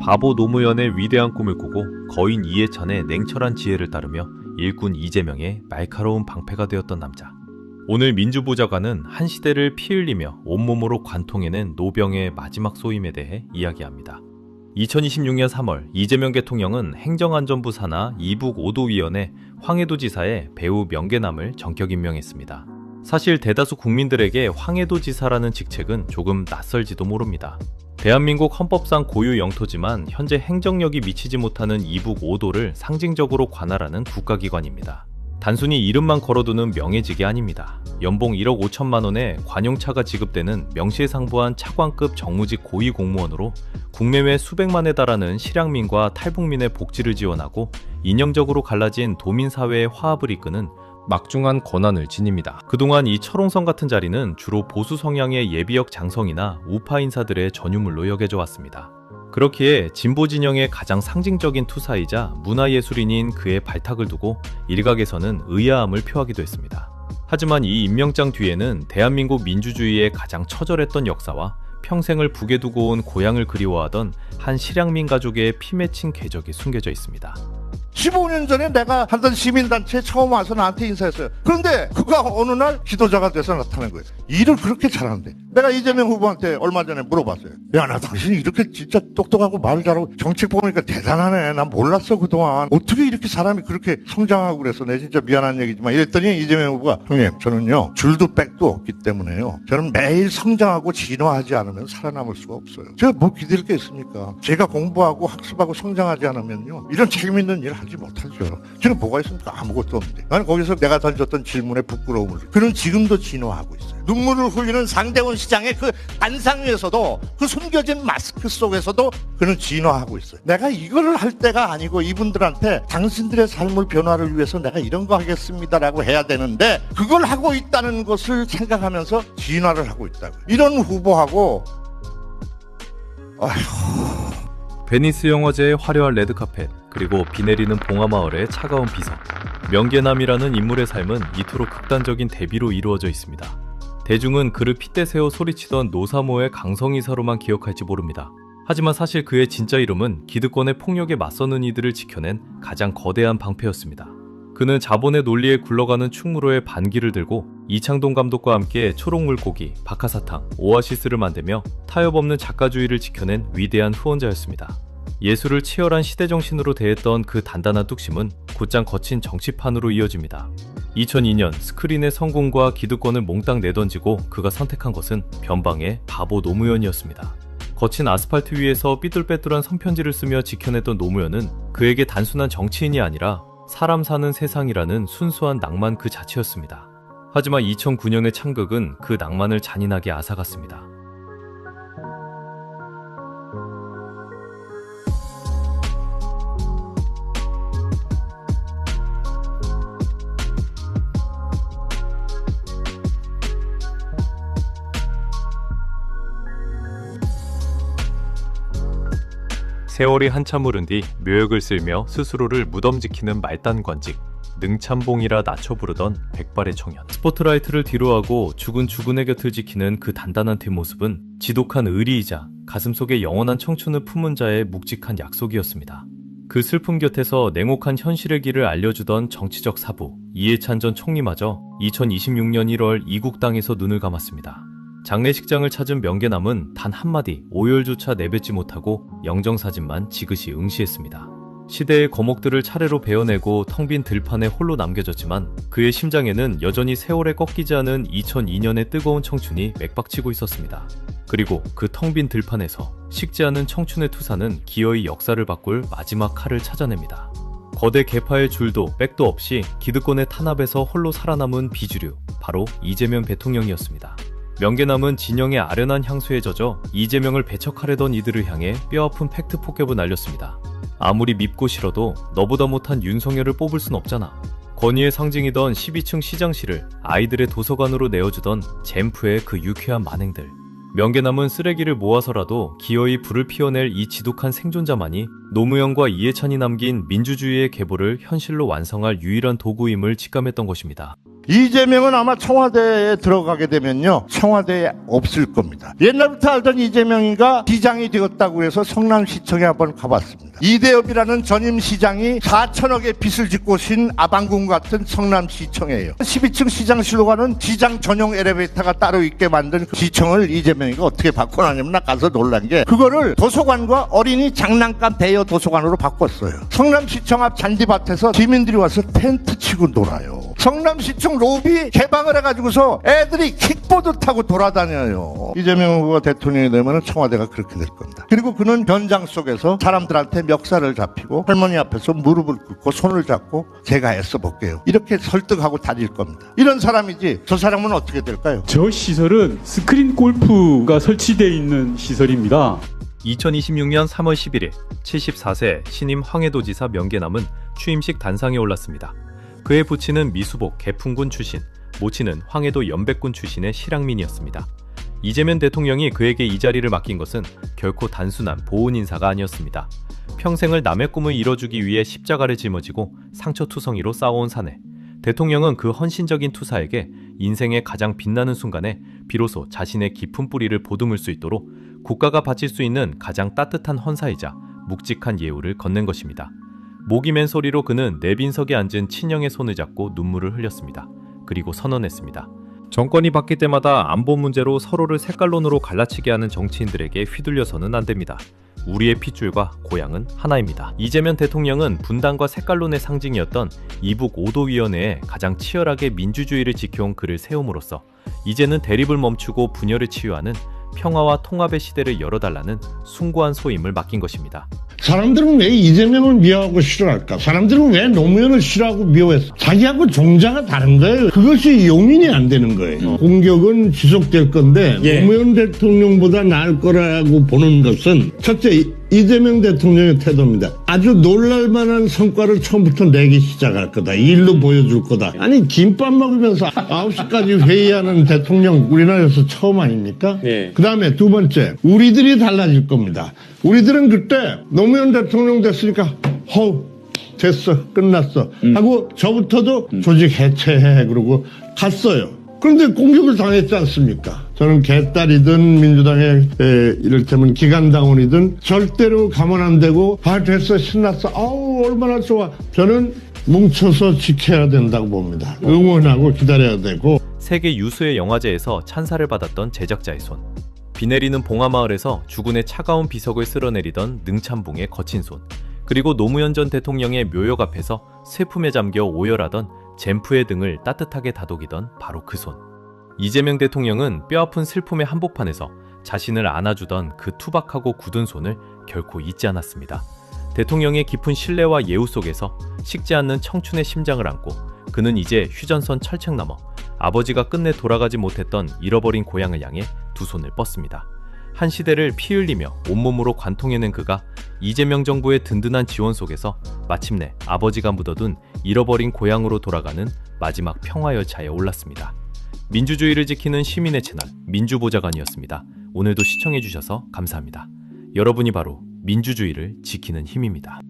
바보 노무현의 위대한 꿈을 꾸고 거인 이해찬의 냉철한 지혜를 따르며 일꾼 이재명의 날카로운 방패가 되었던 남자. 오늘 민주보좌관은 한 시대를 피 흘리며 온몸으로 관통해낸 노병의 마지막 소임에 대해 이야기합니다. 2026년 3월 이재명 대통령은 행정안전부 산하 이북 5도위원회 황해도지사에 배우 명계남을 전격 임명했습니다. 사실 대다수 국민들에게 황해도지사라는 직책은 조금 낯설지도 모릅니다. 대한민국 헌법상 고유 영토지만 현재 행정력이 미치지 못하는 이북 5도를 상징적으로 관할하는 국가기관입니다. 단순히 이름만 걸어두는 명예직이 아닙니다. 연봉 1억 5천만 원에 관용차가 지급되는 명실상부한 차관급 정무직 고위공무원으로 국내외 수백만에 달하는 실향민과 탈북민의 복지를 지원하고 인형적으로 갈라진 도민사회의 화합을 이끄는 막중한 권한을 지닙니다. 그동안 이 철옹성 같은 자리는 주로 보수 성향의 예비역 장성이나 우파 인사들의 전유물로 여겨져 왔습니다. 그렇기에 진보 진영의 가장 상징적인 투사이자 문화예술인인 그의 발탁을 두고 일각에서는 의아함을 표하기도 했습니다. 하지만 이 임명장 뒤에는 대한민국 민주주의의 가장 처절했던 역사와 평생을 북에 두고 온 고향을 그리워하던 한 실향민 가족의 피 맺힌 궤적이 숨겨져 있습니다. 15년 전에 내가 하던 시민단체에 처음 와서 나한테 인사했어요. 그런데 그가 어느 날 지도자가 돼서 나타난 거예요. 일을 그렇게 잘하는데 내가 이재명 후보한테 얼마 전에 물어봤어요. 야, 나 당신이 이렇게 진짜 똑똑하고 말 잘하고 정책 보니까 대단하네. 난 몰랐어 그동안. 어떻게 이렇게 사람이 그렇게 성장하고 그래서 내 진짜 미안한 얘기지만 이랬더니 이재명 후보가 형님 저는요 줄도 백도 없기 때문에요. 저는 매일 성장하고 진화하지 않으면 살아남을 수가 없어요. 제가 뭐 기댈 게 있습니까? 제가 공부하고 학습하고 성장하지 않으면요 이런 책임 있는 일 하지 못하죠. 저는 뭐가 있습니까? 아무것도 없는데. 나는 거기서 내가 던졌던 질문에 부끄러움을. 그는 지금도 진화하고 있어요. 눈물을 흘리는 상대원 시장의 그 단상 위에서도 그 숨겨진 마스크 속에서도 그는 진화하고 있어요. 내가 이거를 할 때가 아니고 이분들한테 당신들의 삶을 변화를 위해서 내가 이런 거 하겠습니다라고 해야 되는데 그걸 하고 있다는 것을 생각하면서 진화를 하고 있다고. 이런 후보하고 베니스 영화제의 화려한 레드카펫, 그리고 비 내리는 봉하마을의 차가운 비석. 명계남이라는 인물의 삶은 이토록 극단적인 대비로 이루어져 있습니다. 대중은 그를 핏대 세워 소리치던 노사모의 강성이사로만 기억할지 모릅니다. 하지만 사실 그의 진짜 이름은 기득권의 폭력에 맞서는 이들을 지켜낸 가장 거대한 방패였습니다. 그는 자본의 논리에 굴러가는 충무로의 반기를 들고 이창동 감독과 함께 초록물고기, 박하사탕, 오아시스를 만들며 타협 없는 작가주의를 지켜낸 위대한 후원자였습니다. 예술을 치열한 시대정신으로 대했던 그 단단한 뚝심은 곧장 거친 정치판으로 이어집니다. 2002년 스크린의 성공과 기득권을 몽땅 내던지고 그가 선택한 것은 변방의 바보 노무현이었습니다. 거친 아스팔트 위에서 삐뚤빼뚤한 손편지를 쓰며 지켜냈던 노무현은 그에게 단순한 정치인이 아니라 사람 사는 세상이라는 순수한 낭만 그 자체였습니다. 하지만 2009년의 창극은 그 낭만을 잔인하게 앗아갔습니다. 세월이 한참 흐른 뒤 묘역을 쓸며 스스로를 무덤지키는 말단관직, 능참봉이라 낮춰 부르던 백발의 청년. 스포트라이트를 뒤로하고 주근주근의 곁을 지키는 그 단단한 뒷모습은 지독한 의리이자 가슴속에 영원한 청춘을 품은 자의 묵직한 약속이었습니다. 그 슬픔 곁에서 냉혹한 현실의 길을 알려주던 정치적 사부 이해찬 전 총리마저 2026년 1월 이국 땅에서 눈을 감았습니다. 장례식장을 찾은 명계남은 단 한마디 오열조차 내뱉지 못하고 영정사진만 지그시 응시했습니다. 시대의 거목들을 차례로 베어내고 텅 빈 들판에 홀로 남겨졌지만 그의 심장에는 여전히 세월에 꺾이지 않은 2002년의 뜨거운 청춘이 맥박치고 있었습니다. 그리고 그 텅 빈 들판에서 식지 않은 청춘의 투사는 기어이 역사를 바꿀 마지막 칼을 찾아냅니다. 거대 계파의 줄도 백도 없이 기득권의 탄압에서 홀로 살아남은 비주류, 바로 이재명 대통령이었습니다. 명계남은 진영의 아련한 향수에 젖어 이재명을 배척하려던 이들을 향해 뼈아픈 팩트 폭격을 날렸습니다. 아무리 밉고 싫어도 너보다 못한 윤석열을 뽑을 순 없잖아. 권위의 상징이던 12층 시장실을 아이들의 도서관으로 내어주던 젠프의 그 유쾌한 만행들. 명계남은 쓰레기를 모아서라도 기어이 불을 피워낼 이 지독한 생존자만이 노무현과 이해찬이 남긴 민주주의의 계보를 현실로 완성할 유일한 도구임을 직감했던 것입니다. 이재명은 아마 청와대에 들어가게 되면요, 청와대에 없을 겁니다. 옛날부터 알던 이재명이가 시장이 되었다고 해서 성남시청에 한번 가봤습니다. 이대엽이라는 전임 시장이 4천억의 빚을 짓고 신 아방궁 같은 성남시청이에요. 12층 시장실로 가는 시장 전용 엘리베이터가 따로 있게 만든 그 시청을 이재명이가 어떻게 바꿔놨냐면, 나 가서 놀란 게 그거를 도서관과 어린이 장난감 대여 도서관으로 바꿨어요. 성남시청 앞 잔디밭에서 시민들이 와서 텐트 치고 놀아요. 성남시청 로비 개방을 해가지고서 애들이 킥보드 타고 돌아다녀요. 이재명 후보가 대통령이 되면 청와대가 그렇게 될 겁니다. 그리고 그는 현장 속에서 사람들한테 멱살을 잡히고 할머니 앞에서 무릎을 꿇고 손을 잡고 제가 애써볼게요, 이렇게 설득하고 다닐 겁니다. 이런 사람이지 저 사람은 어떻게 될까요? 저 시설은 스크린 골프가 설치되어 있는 시설입니다. 2026년 3월 11일 74세 신임 황해도지사 명계남은 취임식 단상에 올랐습니다. 그의 부친은 미수복 개풍군 출신, 모친은 황해도 연백군 출신의 실향민이었습니다. 이재명 대통령이 그에게 이 자리를 맡긴 것은 결코 단순한 보훈 인사가 아니었습니다. 평생을 남의 꿈을 이뤄주기 위해 십자가를 짊어지고 상처투성이로 싸워온 사내, 대통령은 그 헌신적인 투사에게 인생의 가장 빛나는 순간에 비로소 자신의 깊은 뿌리를 보듬을 수 있도록 국가가 바칠 수 있는 가장 따뜻한 헌사이자 묵직한 예우를 건넨 것입니다. 목이 맨 소리로 그는 내빈석에 앉은 친형의 손을 잡고 눈물을 흘렸습니다. 그리고 선언했습니다. 정권이 바뀔 때마다 안보 문제로 서로를 색깔론으로 갈라치게 하는 정치인들에게 휘둘려서는 안 됩니다. 우리의 핏줄과 고향은 하나입니다. 이재명 대통령은 분단과 색깔론의 상징이었던 이북 5도위원회에 가장 치열하게 민주주의를 지켜온 그를 세움으로써 이제는 대립을 멈추고 분열을 치유하는 평화와 통합의 시대를 열어달라는 숭고한 소임을 맡긴 것입니다. 사람들은 왜 이재명을 미워하고 싫어할까? 사람들은 왜 노무현을 싫어하고 미워했어? 자기하고 종자가 다른 거예요. 그것이 용인이 안 되는 거예요. 공격은 지속될 건데 노무현 대통령보다 나을 거라고 보는 것은 첫째, 이재명 대통령의 태도입니다. 아주 놀랄만한 성과를 처음부터 내기 시작할 거다. 일로 보여줄 거다. 아니, 김밥 먹으면서 9시까지 회의하는 대통령 우리나라에서 처음 아닙니까? 그 다음에 두 번째, 우리들이 달라질 겁니다. 우리들은 그때 노무현 대통령 됐으니까 됐어, 끝났어 하고 저부터도 조직 해체해 그러고 갔어요. 그런데 공격을 당했지 않습니까? 저는 개딸이든 민주당의 이를테면 기간당원이든 절대로 가만 안 되고 됐어, 신났어, 아우 얼마나 좋아. 저는 뭉쳐서 지켜야 된다고 봅니다. 응원하고 기다려야 되고. 세계 유수의 영화제에서 찬사를 받았던 제작자의 손, 비 내리는 봉화마을에서 주군의 차가운 비석을 쓸어내리던 능참봉의 거친 손, 그리고 노무현 전 대통령의 묘역 앞에서 슬픔에 잠겨 오열하던 젠프의 등을 따뜻하게 다독이던 바로 그 손. 이재명 대통령은 뼈아픈 슬픔의 한복판에서 자신을 안아주던 그 투박하고 굳은 손을 결코 잊지 않았습니다. 대통령의 깊은 신뢰와 예우 속에서 식지 않는 청춘의 심장을 안고 그는 이제 휴전선 철책 넘어 아버지가 끝내 돌아가지 못했던 잃어버린 고향을 향해 두 손을 뻗습니다. 한 시대를 피 흘리며 온몸으로 관통해낸 그가 이재명 정부의 든든한 지원 속에서 마침내 아버지가 묻어둔 잃어버린 고향으로 돌아가는 마지막 평화열차에 올랐습니다. 민주주의를 지키는 시민의 채널 민주보좌관이었습니다. 오늘도 시청해주셔서 감사합니다. 여러분이 바로 민주주의를 지키는 힘입니다.